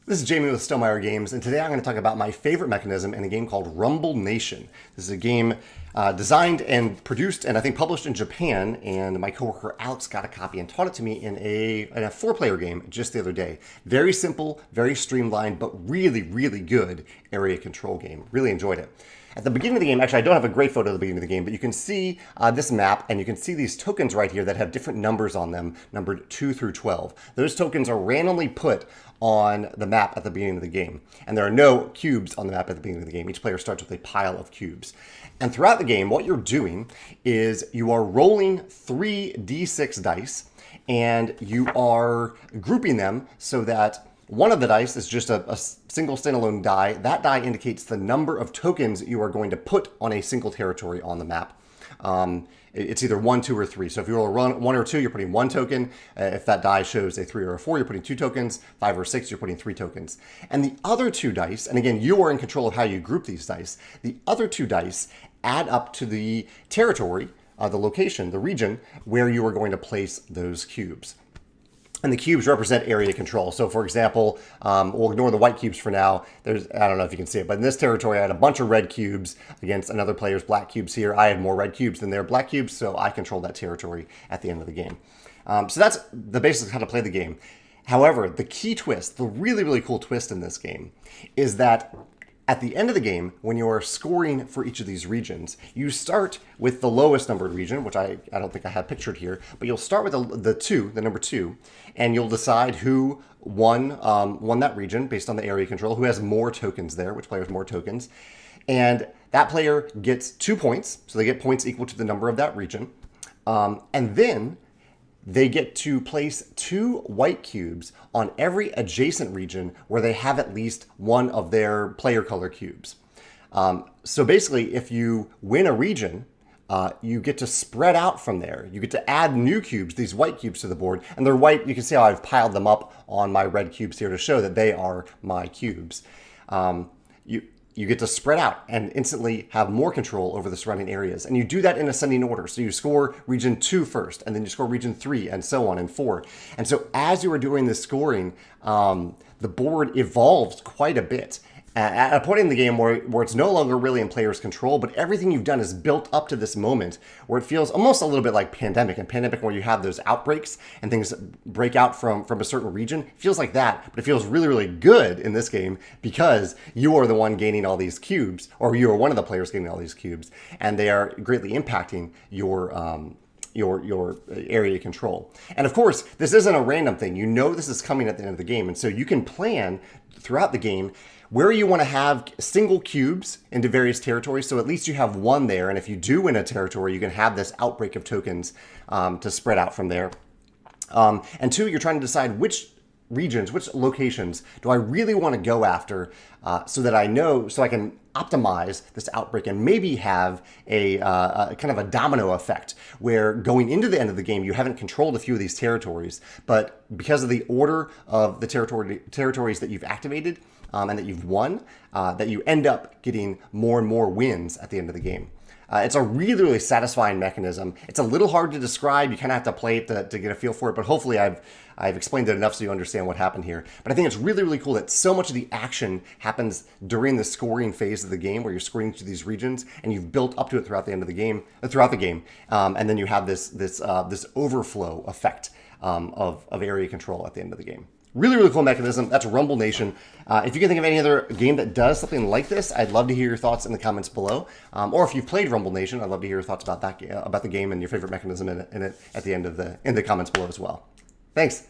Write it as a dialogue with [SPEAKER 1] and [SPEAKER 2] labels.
[SPEAKER 1] This is Jamey with Stonemaier Games, and today I'm going to talk about my favorite mechanism in a game called Rumble Nation. This is a game designed and produced and I think published in Japan, and my coworker Alex got a copy and taught it to me in a four-player game just the other day. Very simple, very streamlined, but really, really good area control game. Really enjoyed it. At the beginning of the game, actually I don't have a great photo at the beginning of the game, but you can see this map and you can see these tokens right here that have different numbers on them, numbered 2 through 12. Those tokens are randomly put on the map at the beginning of the game. And there are no cubes on the map at the beginning of the game. Each player starts with a pile of cubes. And throughout the game, what you're doing is you are rolling 3d6 dice and you are grouping them so that one of the dice is just a single standalone die. That die indicates the number of tokens you are going to put on a single territory on the map. It's either 1, 2, or 3. So if you roll a 1 or 2, you're putting 1 token. If that die shows a 3 or a 4, you're putting 2 tokens. 5 or 6, you're putting 3 tokens. And the other 2 dice, and again, you are in control of how you group these dice. The other 2 dice add up to the territory, the location, the region where you are going to place those cubes. And the cubes represent area control. So for example, we'll ignore the white cubes for now. I don't know if you can see it, but in this territory, I had a bunch of red cubes against another player's black cubes here. I had more red cubes than their black cubes, so I control that territory at the end of the game. So that's the basics of how to play the game. However, the key twist, the really, really cool twist in this game is that at the end of the game, when you are scoring for each of these regions, you start with the lowest numbered region, which I don't think I have pictured here, but you'll start with the number 2, and you'll decide who won that region based on the area control, who has more tokens there, which player has more tokens. And that player gets 2 points, so they get points equal to the number of that region. And then they get to place 2 white cubes on every adjacent region where they have at least one of their player color cubes. So basically, if you win a region, you get to spread out from there. You get to add new cubes, these white cubes to the board. And they're white. You can see how I've piled them up on my red cubes here to show that they are my cubes. You get to spread out and instantly have more control over the surrounding areas. And you do that in ascending order. So you score region 2 first, and then you score region 3, and so on, and 4. And so as you are doing this scoring, the board evolves quite a bit. At a point in the game where it's no longer really in player's control, but everything you've done is built up to this moment where it feels almost a little bit like Pandemic. And Pandemic, where you have those outbreaks and things break out from a certain region, it feels like that, but it feels really, really good in this game because you are the one gaining all these cubes, or you are one of the players gaining all these cubes, and they are greatly impacting your area control. And of course, this isn't a random thing. You know this is coming at the end of the game, and so you can plan throughout the game where you want to have single cubes into various territories, so at least you have one there, and if you do win a territory, you can have this outbreak of tokens to spread out from there. And 2, you're trying to decide which regions, which locations do I really want to go after so that I can optimize this outbreak and maybe have a kind of a domino effect where going into the end of the game, you haven't controlled a few of these territories, but because of the order of the territories that you've activated and that you've won, that you end up getting more and more wins at the end of the game. It's a really, really satisfying mechanism. It's a little hard to describe. You kind of have to play it to get a feel for it, but hopefully I've explained it enough so you understand what happened here. But I think it's really, really cool that so much of the action happens during the scoring phase of the game where you're scoring to these regions and you've built up to it throughout the game, and then you have this overflow effect of area control at the end of the game. Really, really cool mechanism. That's Rumble Nation. If you can think of any other game that does something like this, I'd love to hear your thoughts in the comments below. Or if you've played Rumble Nation, I'd love to hear your thoughts about that about the game and your favorite mechanism in it at the end in the comments below as well. Thanks.